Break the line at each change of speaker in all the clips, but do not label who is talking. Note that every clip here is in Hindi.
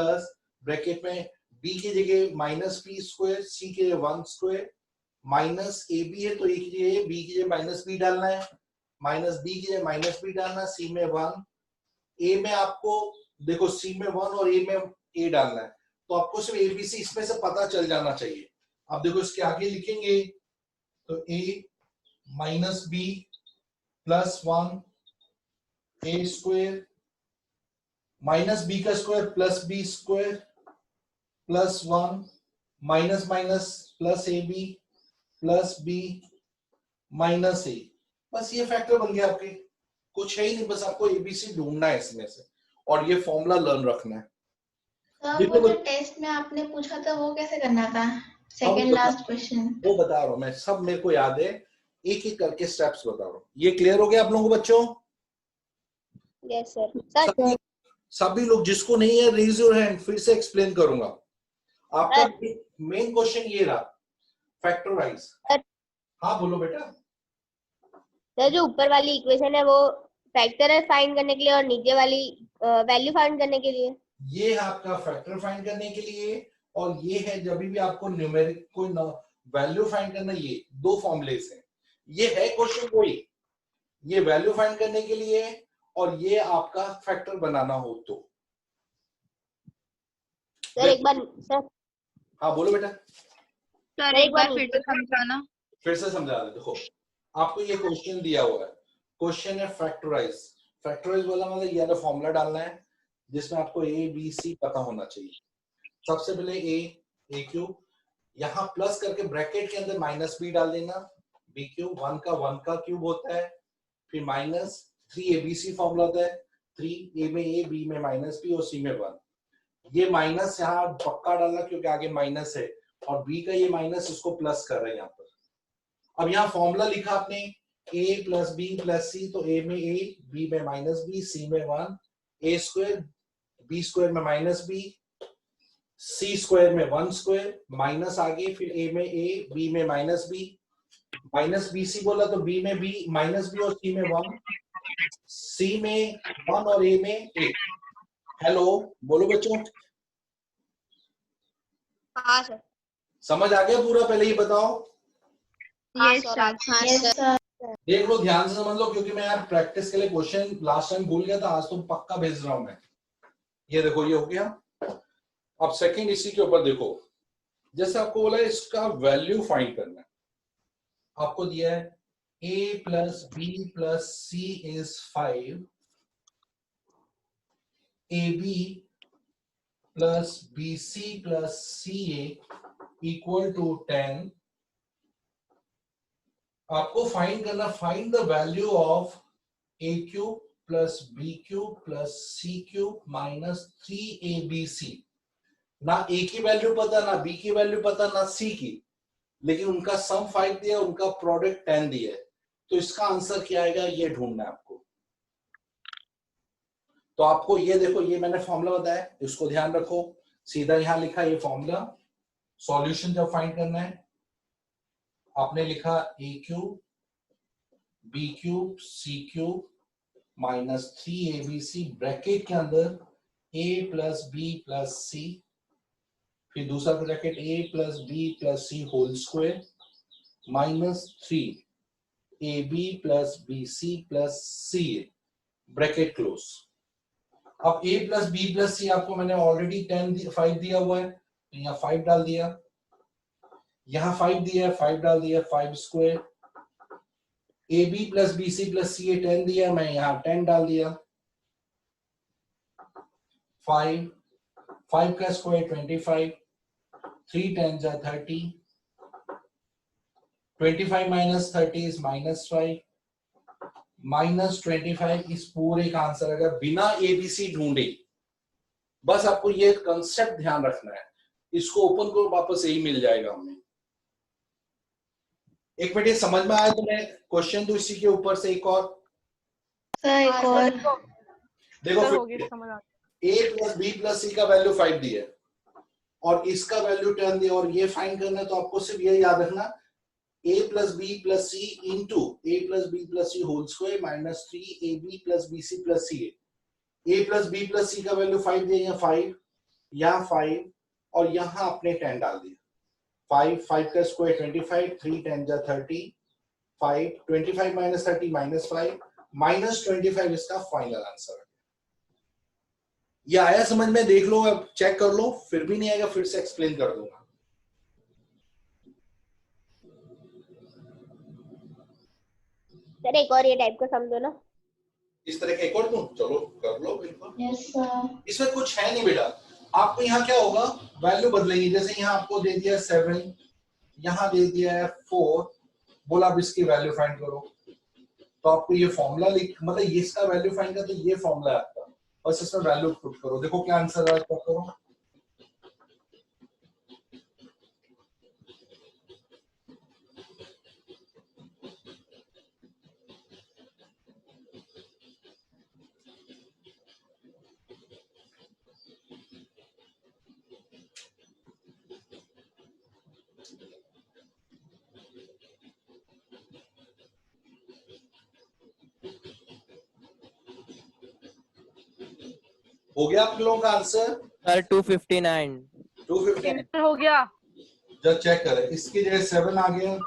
प्लस ब्रैकेट में b की जगह माइनस बी स्क्वायर, c की जगह 1 स्क्वायर, माइनस ए बी है तो a की जगह b की जगह माइनस बी डालना है, माइनस b की जगह माइनस बी डालना, c में 1, a में आपको देखो c में 1 और a में a डालना है, तो आपको सिर्फ ABC इसमें से पता चल जाना चाहिए। अब देखो इसके आगे लिखेंगे तो a minus B plus 1 a square minus B का square plus B square plus 1 minus minus plus A B plus B minus A. बस ये फैक्टर बन गया आपके, कुछ है ही नहीं, बस आपको एबीसी ढूंढना है इसमें से और ये फॉर्मूला लर्न रखना है।
वो जो टेस्ट में आपने पूछा था वो कैसे करना था? सेकंड लास्ट क्वेश्चन
वो बता रहा हूँ मैं, सब मेरे को याद है, एक एक करके स्टेप्स बता रहा हूँ। ये क्लियर हो गया आप लोगों को बच्चों?
Yes sir.
सभी लोग जिसको नहीं है रेज योर हैंड, फिर से एक्सप्लेन करूंगा। आपका मेन क्वेश्चन ये रहा, फैक्टराइज। हाँ बोलो बेटा।
सर जो ऊपर वाली इक्वेशन है वो फैक्टर है फाइंड करने के लिए और नीचे वाली वैल्यू फाइंड करने के लिए। ये
है आपका फैक्टर फाइंड करने के लिए, और ये है जब भी आपको न्यूमेरिक कोई वैल्यू फाइंड करना, ये दो फॉर्मूलेस हैं। ये है क्वेश्चन कोई, ये वैल्यू फाइंड करने के लिए और ये आपका फैक्टर बनाना हो तो।
सर एक बार सर।
हाँ बोलो बेटा।
सर एक बार फिर से समझाना।
फिर से समझा दे। देखो आपको ये क्वेश्चन दिया हुआ है, क्वेश्चन है फैक्टराइज। फैक्टराइज वाला मतलब ये फॉर्मूला डालना है जिसमें आपको ए बी सी पता होना चाहिए। सबसे पहले ए क्यूब, यहाँ प्लस करके ब्रैकेट के अंदर माइनस बी डाल देना, बी क्यूब 1 का क्यूब होता है, फिर माइनस 3 एबीसी फॉर्मूला होता है, 3 ए में ए, बी में माइनस बी और सी में 1। ये माइनस यहाँ पक्का डालना क्योंकि आगे माइनस है, और बी का ये माइनस इसको प्लस कर रहे हैं यहाँ पर। अब यहाँ फॉर्मूला लिखा आपने a प्लस बी प्लस सी, तो a में a, b में माइनस बी, c में 1, a स्क्वायर b स्क्वायर में माइनस बी, c स्क्वायर में 1 स्क्वायर, माइनस आगे फिर a में a, b में minus B, minus B C बोला तो b में b माइनस बी और c में 1, c में 1 और a में a। हेलो बोलो बच्चों।
हाँ सर।
समझ आ गया पूरा? पहले ही बताओ।
Yes sir.
देख लो ध्यान से समझ लो, क्योंकि मैं यार प्रैक्टिस के लिए क्वेश्चन लास्ट टाइम भूल गया था, आज तो पक्का भेज रहा हूं मैं। ये देखो ये हो गया। अब सेकंड इसी के ऊपर देखो, जैसे आपको बोला इसका वैल्यू फाइंड करना है, आपको दिया है a plus B plus C is 5, ab plus B C plus C A equal to 10। आपको फाइंड करना, find the value of a cube plus B cube plus C cube minus 3abc। ना a की वैल्यू पता, ना b की वैल्यू पता, ना c की, लेकिन उनका सम 5 दिया, उनका प्रोडक्ट 10 दिया है, तो इसका आंसर क्या आएगा ये ढूंढना है आपको। तो आपको ये देखो, ये मैंने फॉर्मूला बताया, इसको ध्यान रखो, सीधा यहां लिखा ये फॉर्मूला। सॉल्यूशन जब फाइंड करना है आपने लिखा a cube B cube C cube minus 3abc bracket के अंदर a plus B plus C, फिर दूसरा bracket a plus B plus C whole square minus 3ab plus B C plus C bracket close. अब a plus B plus C आपको मैंने ऑलरेडी 5 दिया हुआ है, तो यहाँ 5 डाल दिया, यहाँ 5 दिया है 5 डाल दिया, 5 square, A B plus B C plus C A 10 दिया, मैं यहाँ 10 डाल दिया, 5 का स्क्वायर 25, 3 10 जा 30, 25 माइनस 30 इज माइनस 5, माइनस 25 इस पूरे का आंसर आएगा बिना एबीसी ढूंढे। बस आपको ये कंसेप्ट ध्यान रखना है, इसको ओपन करो वापस यही मिल जाएगा हमें। एक मिनट, ये समझ में आया तुम्हें? क्वेश्चन तो इसी के ऊपर से एक और देखो, फिर a plus B plus C का वैल्यू 5 दिया और इसका वैल्यू 10 दिया, और ये फाइंड करना है, तो आपको सिर्फ ये याद रखना a plus B plus C into a plus B plus C whole square minus 3ab plus B C plus C. a plus B plus C का वैल्यू 5 दिया, 5 यहाँ 5 और यहाँ आपने 10 डाल दिया। 5 का स्क्वायर 25, 3 10 जा 30, 5 25 माइनस 30 माइनस 5 माइनस 25 इसका फाइनल आंसर है। ये आया समझ में? देख लो, अब चेक कर लो, फिर भी नहीं आएगा फिर से एक्सप्लेन कर दूंगा।
सर एक और ये टाइप का समझो ना।
इस तरह के एक और दूं? चलो कर लो बिल्कुल।
Yes sir.
इसमें कुछ है नहीं बेटा, आपको यहाँ क्या होगा, वैल्यू बदलेंगी। जैसे यहाँ आपको दे दिया 7, यहाँ दे दिया है 4, बोला अब इसकी वैल्यू फाइंड करो, तो आपको ये फॉर्मूला लिख, मतलब ये इसका वैल्यू फाइंड कर, तो ये फॉर्मूला है आपका, बस इसमें वैल्यू पुट करो। देखो क्या आंसर है, चेक करो। हो गया आप लोगों का आंसर?
सर 259
259
हो गया।
जब चेक करें, इसकी जगह 7 आ गया,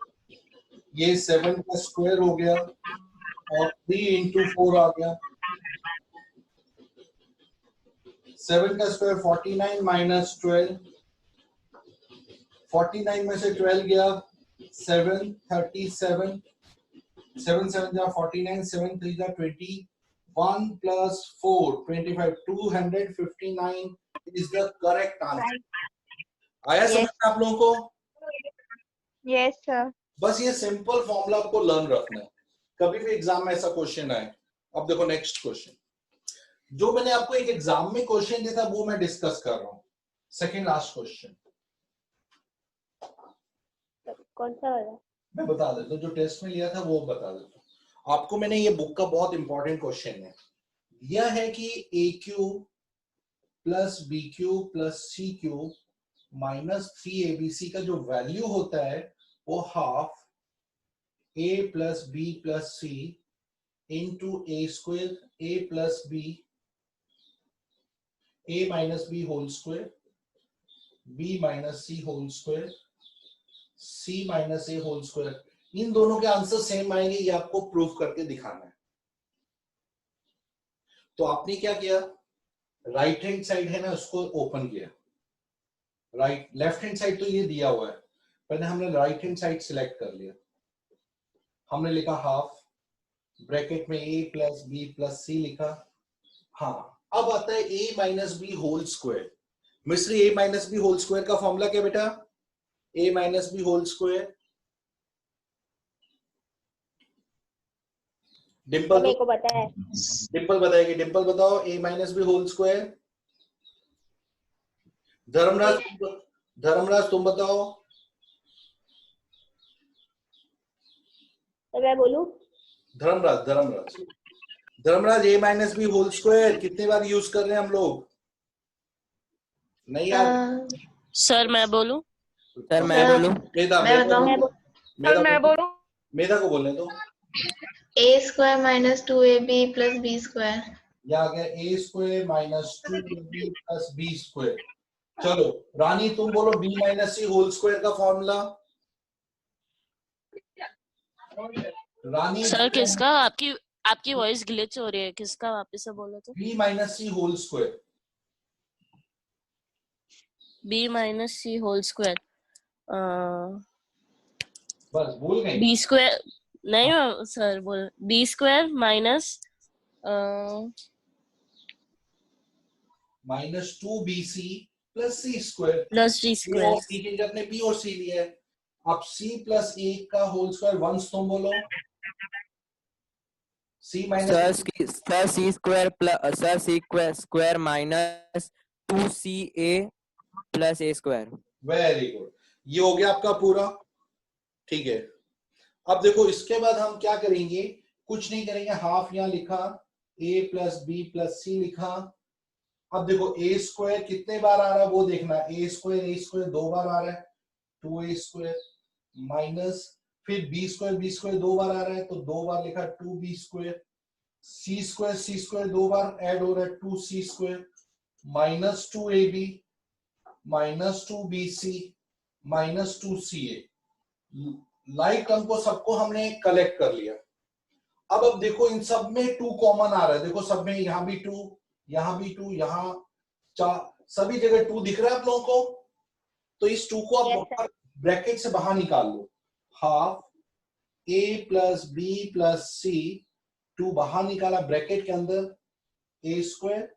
ये 7 का स्क्वायर हो गया और 3 into 4 आ गया। 7 का स्क्वायर 49 माइनस 12, 49 में से 12 गया 7, 37, 7 7 जा 49, 7 3 जा 20, 1 plus 4 25, 259 is the correct answer. आया समझ में आप लोगों को?
Yes sir.
बस ये सिंपल फॉर्मूला आपको लर्न रखना है, कभी भी एग्जाम में ऐसा क्वेश्चन आए। अब देखो नेक्स्ट क्वेश्चन, जो मैंने आपको एक एग्जाम में क्वेश्चन दिया था वो मैं डिस्कस कर रहा हूं। सेकंड लास्ट क्वेश्चन
कौन सा वाला?
मैं बता देता हूं, जो टेस्ट में लिया था वो बता देता हूं आपको। मैंने ये बुक का बहुत इंपॉर्टेंट क्वेश्चन है, यह है कि A cube plus B cube plus C cube minus 3abc का जो वैल्यू होता है वो half a plus B plus C into A square a plus B a minus B whole square b minus C whole square c minus A whole square. इन दोनों के आंसर सेम आएंगे, ये आपको प्रूफ करके दिखाना है। तो आपने क्या किया, राइट हैंड साइड है ना उसको ओपन किया, राइट लेफ्ट हैंड साइड तो ये दिया हुआ है, पहले हमने राइट हैंड साइड सिलेक्ट कर लिया, हमने लिखा हाफ ब्रैकेट में a plus B plus C लिखा। हाँ अब आता है a minus B whole square. Mistry a minus B whole square का फॉर्मूला क्या बेटा? a minus B whole square, Dimple
मेरे को पता है।
डिंपल बताएगी, डिंपल बताओ a minus B whole square. Dharmraj तुम बताओ।
तो मैं बोलूं?
Dharmraj a minus B whole square कितनी बार यूज कर रहे हैं हम लोग? नहीं यार
सर मैं बोलूं?
सर मैं बोलूं?
मेधा को बोलने दो।
a square minus 2ab plus b square.
यह आ गया a square minus 2ab plus b square. चलो रानी तुम बोलो b minus C whole square का फॉर्मूला। रानी
सर किसका? आपकी वॉइस ग्लिच हो रही है, किसका वापस से बोलो तो?
b minus C whole square.
b minus C whole square,
बस भूल गए?
b स्क्वायर नहीं सर, बोल b square minus
minus 2bc plus c square
plus d square.
c के जगह अपने b और c लिया है, अब c प्लस 1 का होल स्क्वायर वंस तुम बोलो। c minus
sir C square plus sir C square minus 2ca plus a square.
Very good, ये हो गया आपका पूरा, ठीक है। अब देखो इसके बाद हम क्या करेंगे, कुछ नहीं करेंगे, हाफ यहाँ लिखा, a plus B plus C लिखा। अब देखो a स्क्वायर कितने बार आ रहा है वो देखना है, a स्क्वायर 2 बार आ रहा है, 2a स्क्वायर माइनस फिर b स्क्वायर 2 बार आ रहा है तो 2 बार लिखा 2b स्क्वायर, c स्क्वायर 2 बार ऐड हो रहा है 2c square minus 2ab -2bc -2ca, like term को सबको हमने कलेक्ट कर लिया। अब देखो इन सब में 2 कॉमन आ रहा है, देखो सब में यहां भी 2, यहां भी 2, यहां 4, सभी जगह 2 दिख रहा है आप लोगों को। तो इस 2 को आप
Yes, sir.
ब्रैकेट से बाहर निकाल लो, half a plus B plus C, 2 बाहर निकाला ब्रैकेट के अंदर, a स्क्वायर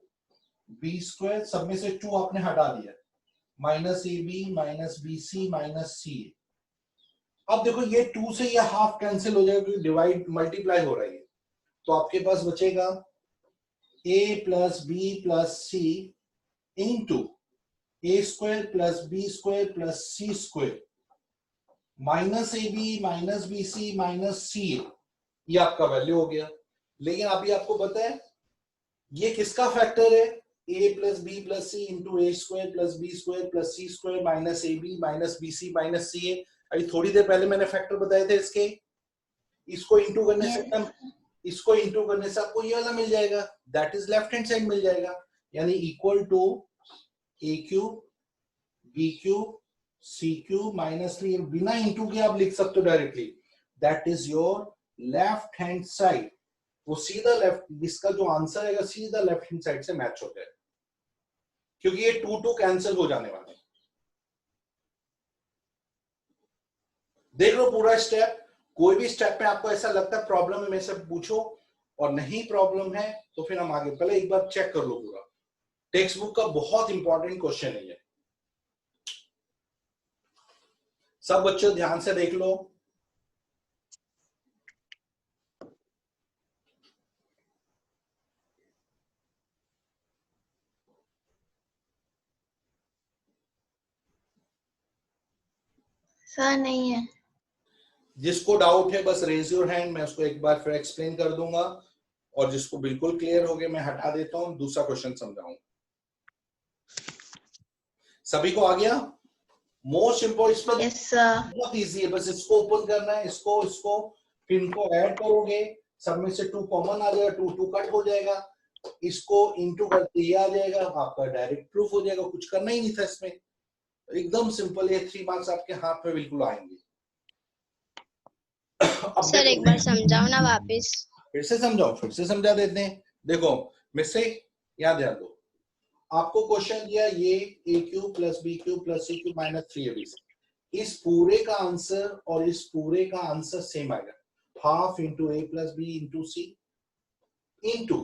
बी स्क्वायर, सब में से 2 आपने हटा दिया, -ab minus B C minus C. अब देखो ये 2 से ये हाफ कैंसिल हो जाएगा क्योंकि डिवाइड मल्टीप्लाई हो रही है, तो आपके पास बचेगा a plus B plus C into a square plus B square plus C square -ab minus B C minus C, ये आपका वैल्यू हो गया। लेकिन अभी आपको पता है ये किसका फैक्टर है, a plus B plus C into A square plus B square plus C square minus A B minus B C minus C A. अभी थोड़ी देर पहले मैंने फैक्टर बताए थे इसके, इसको इंटू करने से
Yes.
इसको इंटू करने से आपको ये वाला मिल जाएगा, that is left hand side मिल जाएगा, यानी equal to A cube B cube C cube minus 3, बिना इंटू के आप लिख सकते हो directly, that is your left hand side. वो सीधा लेफ्ट, इसका जो आंसर है सीधा लेफ्ट हैंड साइड से मैच हो जाएगा, क्योंकि ये 2 कैंसिल हो जाने वाले हैं। देख लो पूरा स्टेप, कोई भी स्टेप में आपको ऐसा लगता है प्रॉब्लम है मेरे से पूछो, और नहीं प्रॉब्लम है तो फिर हम आगे, पहले एक बार चेक कर लो पूरा। टेक्स्ट बुक का बहुत इंपॉर्टेंट क्वेश्चन है ये, सब बच्चों ध्यान से देख लो।
सर नहीं है।
जिसको डाउट है बस रेज योर हैंड, मैं उसको एक बार फिर एक्सप्लेन कर दूंगा, और जिसको बिल्कुल क्लियर हो गया मैं हटा देता हूं, दूसरा क्वेश्चन समझाऊंगा। सभी को आ गया? Most important,
yes sir.
बहुत इजी है, बस इसको ओपन करना है, इसको फिर इनको ऐड करोगे, सब में से 2 कॉमन आ जाएगा, 2 कट हो जाएगा, इसको इंटू करके ये आ जाएगा, आपका डायरेक्ट प्रूफ हो जाएगा, कुछ करना ही नहीं था इसमें, एकदम सिंपल है। 3 मार्क्स आपके हाथ में बिल्कुल आएंगे।
सर एक बार समझाओ ना वापस।
फिर से समझाओ, फिर से समझा देते हैं। देखो मिस्से याद ध्यान दो, आपको क्वेश्चन दिया ये A cube plus B cube plus C cube minus 3ab, इस पूरे का आंसर और इस पूरे का आंसर सेम आएगा, half into A plus B into C into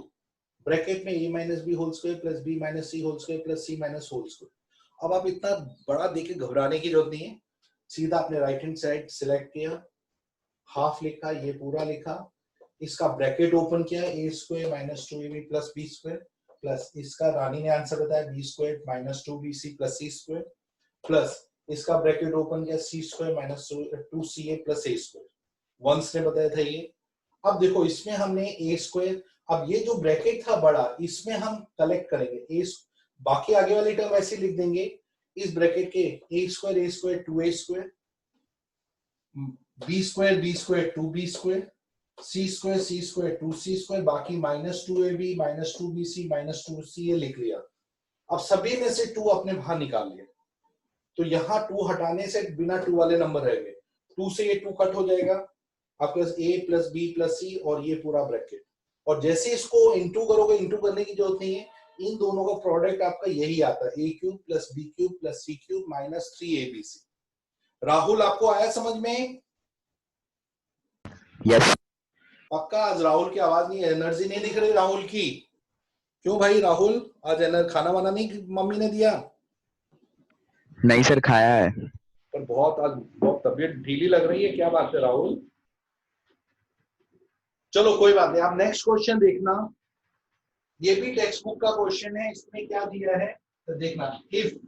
bracket में a minus B whole square plus B minus C whole square plus C minus whole square. अब आप इतना बड़ा देखे घबराने की जरूरत नहीं है, सीधा आपने राइट हैंड साइड सिलेक्ट किया, हाफ लिखा, ये पूरा लिखा, इसका ब्रैकेट ओपन किया, A square minus 2ab plus B square plus इसका रानी ने आंसर बताया B square minus 2bc plus C square plus इसका ब्रैकेट ओपन किया C square minus 2ca plus A square, वंस ने बताया था ये। अब देखो इसमें हमने ए स्क्वायर, अब ये जो ब्रैकेट था बड़ा इसमें हम कलेक्ट करेंगे ए, बाकी आगे वाली टर्म ऐसे लिख देंगे, इस ब्रैकेट के A square 2a square B square 2b square C square 2c square, बाकी minus 2ab minus 2bc minus 2ca लिख लिया। अब सभी में से 2 अपने बाहर निकाल लिया, तो यहाँ 2 हटाने से बिना 2 वाले नंबर रह गए, 2 से ये 2 कट हो जाएगा, आपके पास a plus B plus C और ये पूरा ब्रैकेट, और जैसे इसको इंटू करोगे, इंटू करने की जरूरत नहीं है, इन दोनों का प्रोडक्ट आपका यही आता है, a cube plus B cube plus C cube minus 3abc। Rahul आपको आया समझ में?
यस
पक्का? आज राहुल की आवाज नहीं, एनर्जी नहीं दिख रही राहुल की, क्यों भाई राहुल? आज खाना वाना नहीं मम्मी ने दिया?
नहीं सर, खाया है।
पर आज बहुत तबीयत ढीली लग रही है, क्या बात है राहुल? चलो कोई बात नहीं, आप नेक्स्ट क्वेश्चन देखना, ये भी टेक्स्ट बुक का क्वेश्चन है, इसमें क्या दिया है तो देखना, if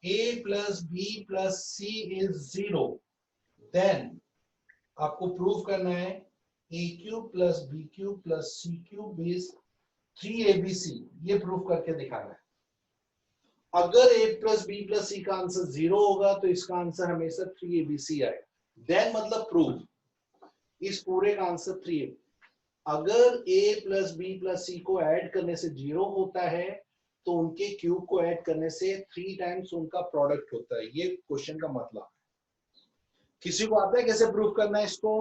a plus B plus C is 0 then आपको प्रूव करना है a cube plus B cube plus C cube is 3abc, ये प्रूव करके दिखाना है। अगर a plus B plus C का आंसर 0 होगा तो इसका आंसर हमेशा 3abc आएगा, देन मतलब प्रूव, इस पूरे का आंसर 3ab। अगर a प्लस बी प्लस सी को ऐड करने से 0 होता है तो उनके क्यूब को ऐड करने से 3 टाइम्स उनका प्रोडक्ट होता है। ये क्वेश्चन का मतलब है। किसी को आता है कैसे प्रूव करना है इसको?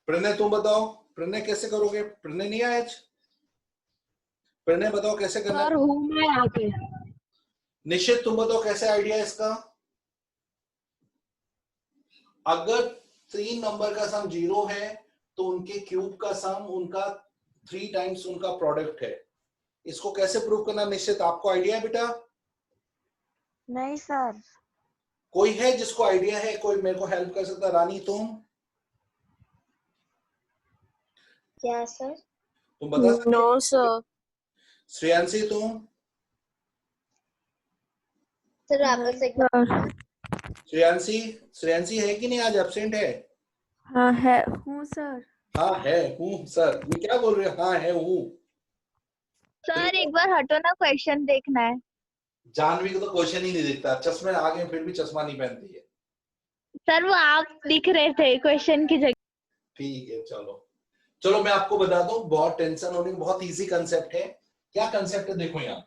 प्रणय तुम बताओ, प्रणय कैसे करोगे? प्रणय नहीं आया आज? प्रणय बताओ कैसे करना है?
हूँ मैं यहाँ पे।
निश्चित तुम बताओ कैसे आइडिया है इसका? अगर 3 नंबर का सम 0 है तो उनके क्यूब का सम उनका 3 टाइम्स उनका प्रोडक्ट है। इसको कैसे प्रूव करना निश्चित आपको आइडिया है बेटा?
नहीं सर।
कोई है जिसको आइडिया है? कोई मेरे को हेल्प कर सकता? रानी तुम
क्या सर?
तुम बता सकते?
No sir.
श्रेयांशी तुम?
सर वापस एक बार।
श्रेयांशी, श्रेयांशी है कि नहीं? आज एब्सेंट है?
हाँ है हूँ सर।
हाँ है हूँ सर। ये क्या बोल रहे हो? हाँ है हूँ।
सर एक बार हटो ना, क्वेश्चन देखना है।
जानवी को तो क्वेश्चन ही नहीं दिखता, चश्मे आ गए फिर भी चश्मा नहीं पहनती है।
सर वो आप दिख रहे थे क्वेश्चन की जगह।
ठीक है चलो, चलो मैं आपको बता दूं, बहुत टेंशन होने की, बहुत इजी कंसेप्ट है। क्या कंसेप्ट है देखो, यहाँ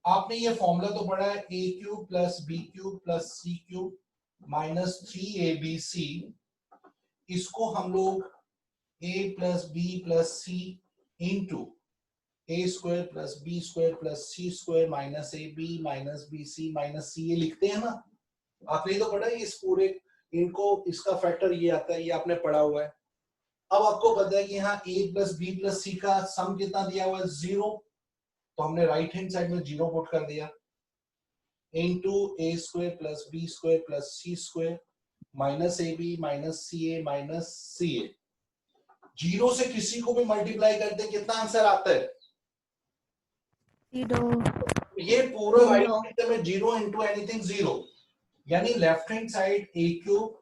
आपने ये फॉर्मूला तो पढ़ा है, A cube plus B cube plus C cube minus 3abc। इसको हम लोग a plus B plus C into A square plus B square plus C square minus A B minus B C minus C, ये लिखते हैं ना। आपने तो पढ़ा है इस पूरे, इनको इसका फैक्टर ये आता है, ये आपने पढ़ा हुआ है। अब आपको पता है कि यहाँ a plus B plus C का सम कितना दिया हुआ है? 0। तो हमने राइट हैंड साइड में 0 पुट कर दिया, into A square plus B square plus C square minus A B minus C A minus C A. 0 से किसी को भी मल्टीप्लाई करते कितना आंसर आता है?
0।
ये पूरा राइट हैंड में 0 इंटू एनीथिंग 0, यानी left hand side a cube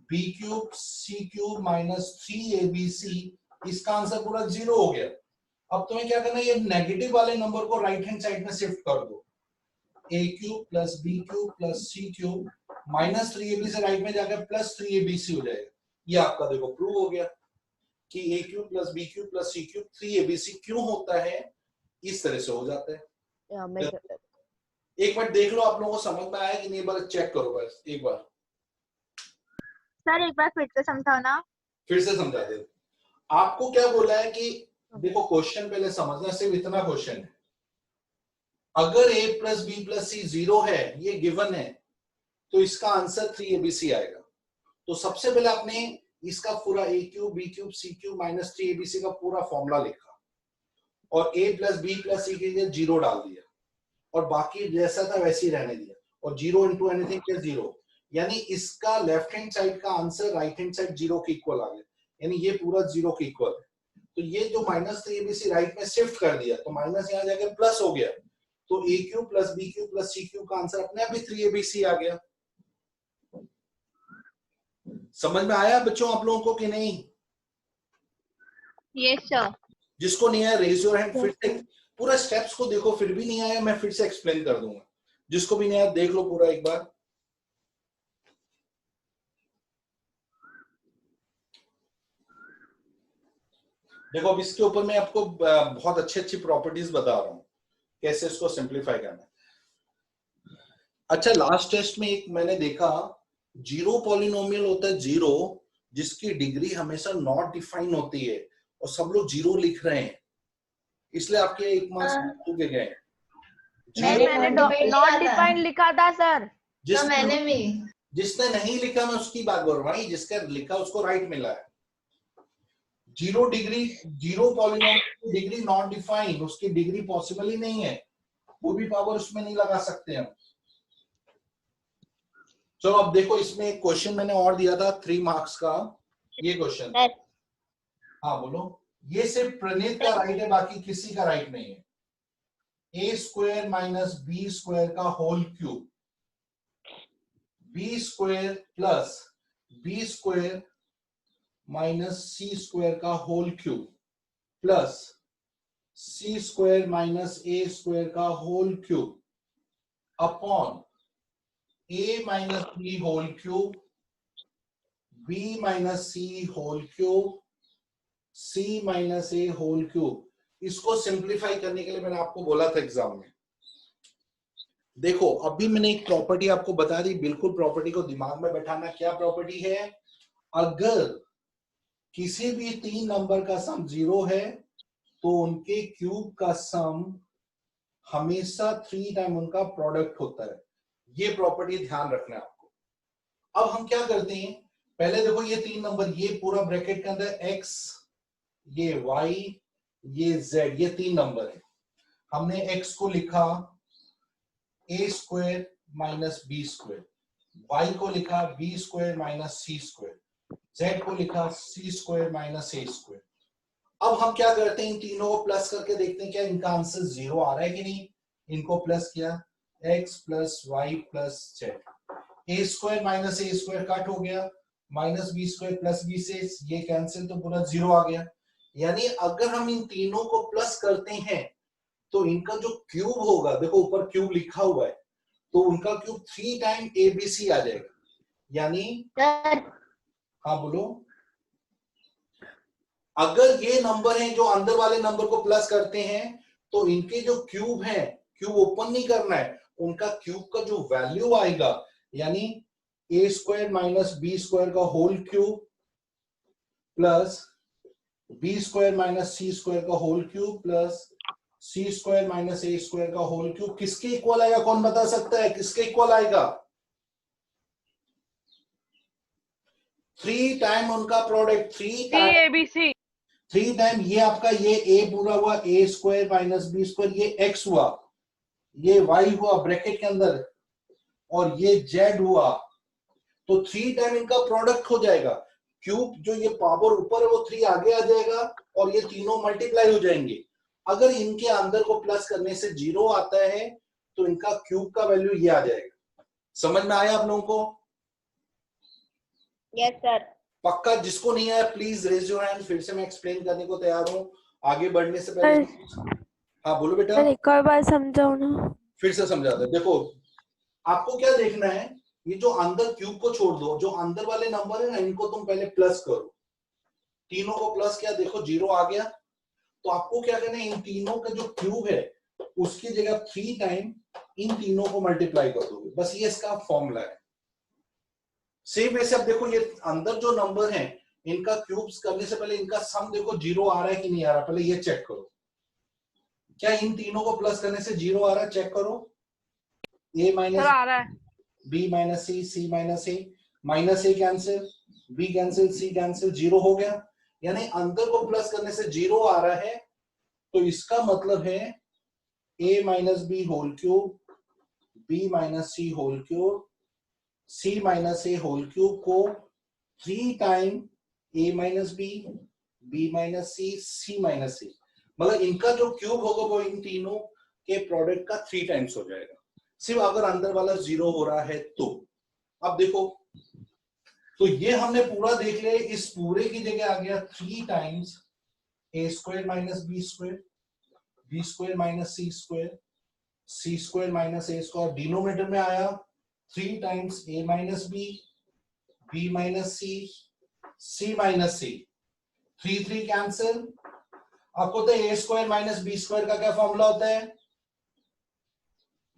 B cube C cube minus 3abc, इसका आंसर पूरा 0 हो गया। अब तुम्हें क्या करना है, ये नेगेटिव वाले नंबर को राइट हैंड साइड में शिफ्ट कर दो, a cube plus B cube plus C cube minus 3ab से राइट में जाकर प्लस 3abc हो जाएगा। ये आपका देखो प्रूव हो गया कि a cube plus B cube plus C cube 3abc क्यों होता है, इस तरह से हो जाता है। एक बार देख लो आप लोगों को समझ में आया कि नहीं, एक बार चेक करो बस एक बार।
सर एक बार फिर से समझाओ ना।
फिर से समझा दे। आपको क्या बोला है कि देखो क्वेश्चन पहले समझना, सिर्फ इतना क्वेश्चन है, अगर a प्लस बी प्लस सी 0 है, ये गिवन है, तो इसका आंसर 3abc आएगा। तो सबसे पहले आपने इसका पूरा a cube B cube C cube minus 3abc का पूरा फॉर्मूला लिखा और a plus B plus C के लिए 0 डाल दिया और बाकी जैसा था वैसे ही रहने दिया और 0 इंटू एनीथिंग प्लस 0, यानी इसका लेफ्ट हैंड साइड का आंसर राइट हैंड साइड 0 के इक्वल आ गया, यानी ये पूरा 0 के इक्वल है। तो ये जो माइनस 3abc राइट में शिफ्ट कर दिया तो माइनस यहाँ जाकर प्लस हो गया, तो a cube plus B cube plus C cube का आंसर अपने आप ही 3abc आ गया। समझ में आया बच्चों आप लोगों को कि नहीं?
Yes sir.
जिसको नहीं आया रेज योर हैंड, फिर से पूरा स्टेप्स को देखो, फिर भी नहीं आया मैं फिर से एक्सप्लेन कर दूंगा। जिसको भी नहीं आया देख लो पूरा एक बार। देखो अब इसके ऊपर मैं आपको बहुत अच्छी प्रॉपर्टीज बता रहा हूं कैसे इसको सिंप्लीफाई करना है। अच्छा लास्ट टेस्ट में एक मैंने देखा, जीरो पॉलिनोमियल होता है 0 जिसकी डिग्री हमेशा नॉट डिफाइन होती है और सब लोग 0 लिख रहे हैं, इसलिए आपके 1 मार्क्स हो गए।
मैंने नॉट डिफाइंड लिखा था सर।
मैंने भी।
जिसने नहीं लिखा मैं उसकी बात बोल रहा हूँ, जिसका लिखा उसको राइट मिला है। 0 degree, 0 polynomial degree not defined, उसकी डिग्री पॉसिबल ही नहीं है, वो भी पावर उसमें नहीं लगा सकते हम। चलो अब देखो इसमें एक क्वेश्चन मैंने और दिया था 3 मार्क्स का, ये क्वेश्चन। हाँ बोलो। ये सिर्फ प्रणीत का राइट है, बाकी किसी का राइट नहीं है। A square minus B square का whole cube, B square plus B square minus C square का whole cube plus C square minus A square का whole cube upon a minus B whole cube, b minus C whole cube c minus A whole cube. इसको सिंप्लीफाई करने के लिए मैंने आपको बोला था एग्जाम में, देखो अभी मैंने एक प्रॉपर्टी आपको बता दी, बिल्कुल प्रॉपर्टी को दिमाग में बैठाना। क्या प्रॉपर्टी है? अगर किसी भी 3 नंबर का सम 0 है तो उनके क्यूब का सम हमेशा 3 टाइम उनका प्रोडक्ट होता है। ये प्रॉपर्टी ध्यान रखना है आपको। अब हम क्या करते हैं, पहले देखो ये 3 नंबर, ये पूरा ब्रैकेट के अंदर x, ये y, ये z, ये 3 नंबर है। हमने x को लिखा a square minus b square, y को लिखा b square minus c square, z को लिखा c square minus a square. अब हम क्या करते हैं, इन तीनों को प्लस करके देखते हैं क्या इनका आंसर 0 आ रहा है कि नहीं। इनको प्लस किया, x plus Y plus Z, A square minus A square cut हो गया, minus B square plus B से ये कैंसिल, तो पूरा 0 आ गया। यानी अगर हम इन तीनों को प्लस करते हैं तो इनका जो क्यूब होगा, देखो ऊपर क्यूब लिखा हुआ है, तो उनका क्यूब 3 टाइम एबीसी आ जाएगा। यानी हाँ बोलो, अगर ये नंबर है जो अंदर वाले नंबर को प्लस करते हैं तो इनके जो क्यूब है, क्यूब ओपन नहीं करना है, उनका क्यूब का जो वैल्यू आएगा, यानी A square minus B square का whole cube plus B square minus C square का whole cube plus C square minus A square का होल क्यूब, किसके इक्वल आएगा? कौन बता सकता है किसके इक्वल आएगा? 3 टाइम उनका प्रोडक्ट, 3 टाइम ये आपका, ये a पूरा हुआ a square minus B square, ये x हुआ, ये y हुआ ब्रैकेट के अंदर, और ये z हुआ, तो 3 टाइम इनका प्रोडक्ट हो जाएगा। क्यूब जो ये पावर ऊपर है वो 3 आगे आ जाएगा और ये तीनों मल्टीप्लाई हो जाएंगे। अगर इनके अंदर को प्लस करने से 0 आता है तो इनका क्यूब का वैल्यू ये आ जाएगा। समझ में आया आप लोगों को?
Yes sir.
पक्का? जिसको नहीं आया प्लीज रेज योर हैंड, फिर से मैं एक्सप्लेन करने को तैयार हूं। आगे बढ़ने से पहले हाँ बोलो बेटा।
एक और बार समझाओ ना।
फिर से समझा दे। देखो आपको क्या देखना है, ये जो अंदर क्यूब को छोड़ दो, जो अंदर वाले नंबर है ना इनको तुम पहले प्लस करो। तीनों को प्लस किया, देखो 0 आ गया। तो आपको क्या करना है, इन तीनों का जो क्यूब है उसकी जगह 3 टाइम इन तीनों को मल्टीप्लाई कर दोगे, बस ये इसका फॉर्मूला है। सेम वैसे अब देखो ये अंदर जो नंबर है इनका क्यूब्स करने से पहले इनका सम देखो 0 आ रहा है कि नहीं आ रहा, पहले ये चेक करो। क्या इन तीनों को प्लस करने से 0 आ रहा है? चेक करो। a माइनस
आ रहा है,
b minus C minus A, minus A cancel, b cancel, c cancel, 0 हो गया। यानी अंदर को प्लस करने से 0 आ रहा है, तो इसका मतलब है a minus B whole cube, b minus C whole cube, c minus A whole cube को 3 time a minus B, b minus C, c minus A, मतलब इनका जो क्यूब होगा वो इन तीनों के प्रोडक्ट का 3 टाइम्स हो जाएगा, सिर्फ अगर अंदर वाला 0 हो रहा है तो। अब देखो, तो ये हमने पूरा देख लिया। इस पूरे की जगह आ गया 3 times a square minus B square, B square minus C square, C square minus A square, denominator में आया 3 times a minus B, b minus C, c minus C, 3 cancel. आपको तो a square minus B square का क्या फॉर्मूला होता है?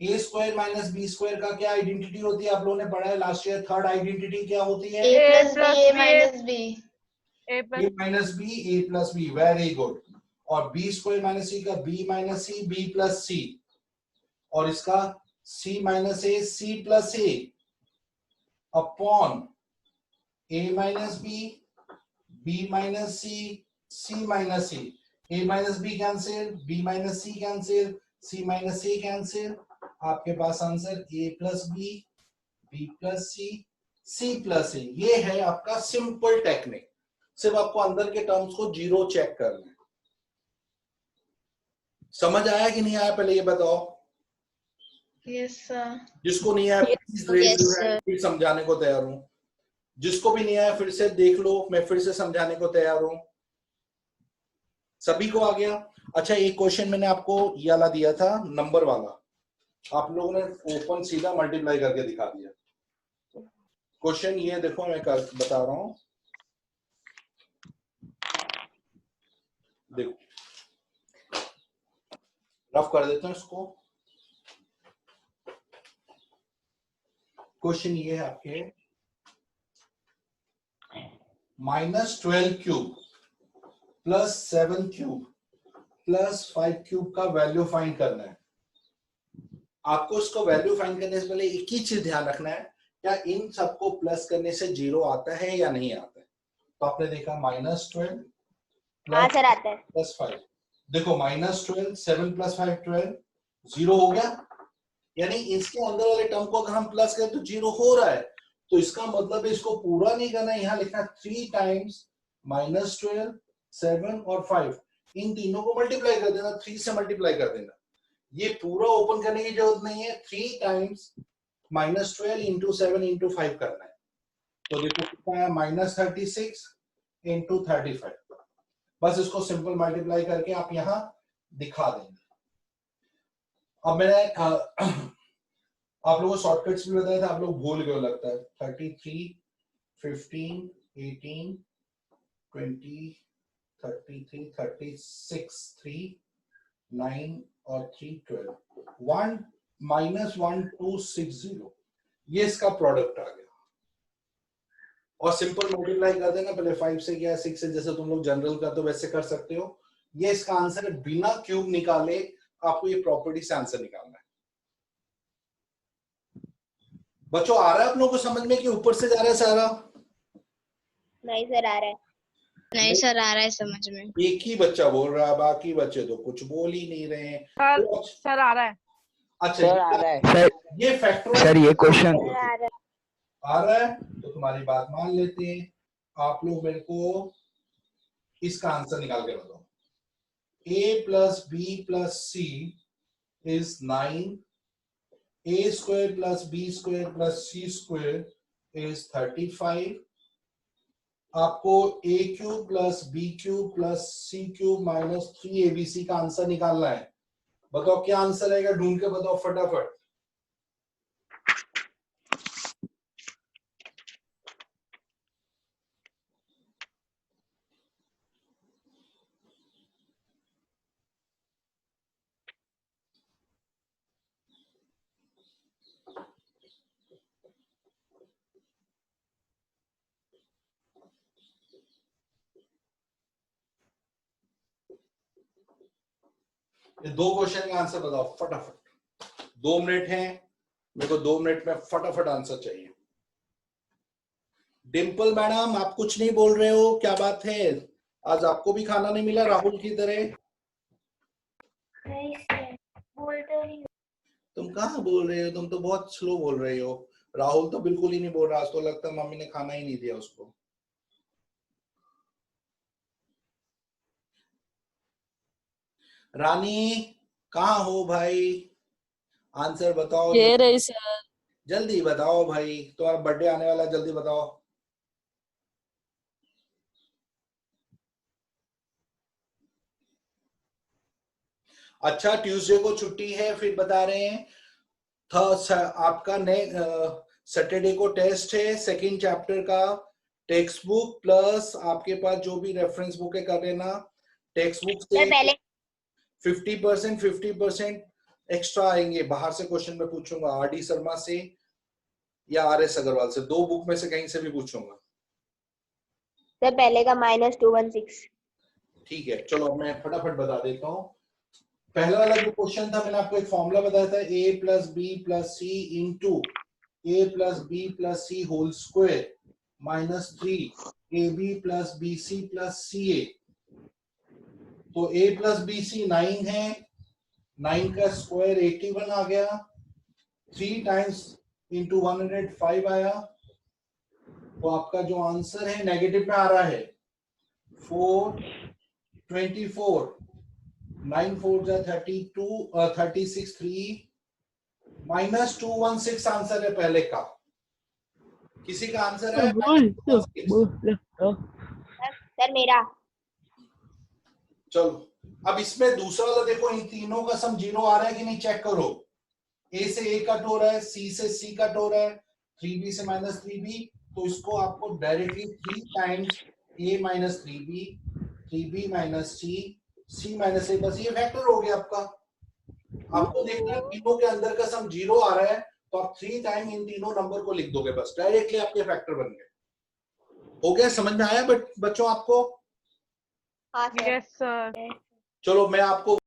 a square minus B square का क्या आइडेंटिटी होती है? आप लोगों ने पढ़ा है लास्ट ईयर। थर्ड आइडेंटिटी क्या होती है?
a plus minus B,
a minus B, a plus B, very good. और b स्क्वायर माइनस सी का b minus C, b plus C, और इसका c minus A, c plus A, upon a minus B, b minus C, c minus C, a minus B cancel, b minus C cancel, c minus A cancel. आपके पास answer a plus B, b plus C, c plus A. ये है आपका सिंपल टेक्निक। सिर्फ आपको अंदर के टर्म्स को 0 चेक करना है। समझ आया कि नहीं आया पहले ये बताओ।
Yes sir.
जिसको नहीं आया प्लीज रेज योर हैंड, फिर समझाने को तैयार हूं। जिसको भी नहीं आया फिर से देख लो, मैं फिर से समझाने को तैयार हूं। सभी को आ गया? अच्छा, एक क्वेश्चन मैंने आपको ये वाला दिया था नंबर वाला, आप लोगों ने ओपन सीधा मल्टीप्लाई करके दिखा दिया। क्वेश्चन ये देखो, मैं बता रहा हूं। देखो रफ कर देते हैं इसको। क्वेश्चन ये है आपके -12 cube plus 7 cube plus 5 cube का वैल्यू फाइंड करना है। आपको इसको वैल्यू फाइंड करने से पहले एक ही चीज ध्यान रखना है, क्या इन सबको प्लस करने से 0 आता है या नहीं आता है। तो आपने देखा -12
हाँ सर आता है।
प्लस 5, देखो -12 7 प्लस 5 12 0 हो गया, यानी इसके अंदर वाले टर्म को अगर हम प्लस करें तो 0 हो रहा है। तो इसका मतलब है इसको पूरा नहीं करना है, यहाँ लिखना 3 टाइम्स -12 7 और 5, इन तीनों को मल्टीप्लाई कर देना, 3 से मल्टीप्लाई कर देना। ये पूरा ओपन करने की जरूरत नहीं है, 3 टाइम्स -12 इंटू 7 इंटू 5 करना है। तो देखो कितना है -36 इंटू 35, बस इसको सिंपल मल्टीप्लाई करके आप यहाँ दिखा देंगे। अब मैंने आप लोगों को शॉर्टकट्स भी बताया था, आप लोग भूल गए लगता है। 33 15 18 20 33 36 3 9 और 3 12 1 -1260, ये इसका प्रोडक्ट आ गया। और सिंपल मल्टीप्लाई कर देना, पहले 5 से किया 6 से, जैसे तुम लोग जनरल का तो वैसे कर सकते हो। ये इसका आंसर है, बिना क्यूब निकाले आपको ये प्रॉपर्टी से आंसर निकालना है। बच्चों आ रहा है आप लोगों को समझ में कि ऊपर से जा रहा है सारा?
नहीं सर आ रहा है।
नहीं सर आ रहा है समझ में।
एक ही बच्चा बोल रहा है, बाकी बच्चे तो कुछ बोल ही नहीं रहे हैं।
सर आ रहा है।
अच्छा
सर आ रहा है।
ये फैक्टर
सर ये क्वेश्चन
आ रहा है तो तुम्हारी बात मान लेते हैं। आप लोग मेरे को इसका आंसर निकाल के बताओ। a plus B plus C is 9, a square plus B square plus C square is 35। आपको a cube plus B cube plus C cube minus 3abc का आंसर निकालना है। बताओ क्या आंसर आएगा, ढूंढ के बताओ फटाफट। ये 2 क्वेश्चन का आंसर बताओ फटाफट। 2 मिनट है, मेरे को 2 मिनट में फटाफट आंसर चाहिए। डिम्पल मैडम आप कुछ नहीं बोल रहे हो, क्या बात है? आज आपको भी खाना नहीं मिला राहुल की तरह?
नहीं सर बोलते नहीं।
तुम कहाँ बोल रहे हो, तुम तो बहुत स्लो बोल रहे हो। राहुल तो बिल्कुल ही नहीं बोल रहा, आज तो लगता है मम्मी ने खाना ही नहीं दिया उसको। रानी कहाँ हो भाई, आंसर बताओ।
ये रही सर।
जल्दी बताओ भाई, तुम्हारा बर्थडे आने वाला है, जल्दी बताओ। अच्छा ट्यूसडे को छुट्टी है, फिर बता रहे हैं आपका सैटरडे को टेस्ट है, सेकंड चैप्टर का टेक्स्ट बुक प्लस आपके पास जो भी रेफरेंस बुक है कर लेना। टेक्स्ट बुक से
पहले
50% एक्स्ट्रा आएंगे, बाहर से क्वेश्चन में पूछूंगा, आर डी शर्मा से या आर एस अग्रवाल से, 2 बुक में से कहीं से भी पूछूंगा।
सर पहले का -216।
ठीक है चलो मैं फटाफट बता देता हूँ। पहला वाला जो क्वेश्चन था मैंने आपको एक फॉर्मूला बताया था, a plus B plus C into A plus B plus C whole square minus 3 ab plus B C plus C A. तो a प्लस बी सी 9 है, 9 का स्क्वायर 81 आ गया, 3 टाइम्स इंटू 105 आया। तो आपका जो आंसर है नेगेटिव में आ रहा है 424, 9 4 जा 32 36 3 -216 आंसर है पहले का। किसी का आंसर है
सर मेरा।
चलो अब इसमें दूसरा वाला देखो, इन तीनों का सम 0 आ रहा है कि नहीं चेक करो। a से a कट हो रहा है, c से c कट हो रहा है, 3b से -3b, तो इसको आपको directly 3 times a - 3b 3b - c c minus a बस ये फैक्टर हो गया आपका। आपको देखना है तीनों के अंदर का सम 0 आ रहा है तो आप 3 टाइम इन तीनों नंबर को लिख दोगे, बस डायरेक्टली आपके फैक्टर बन गए। हो गया, समझ में आया बच्चों आपको?
हाँ सर।
Yes sir.
चलो मैं आपको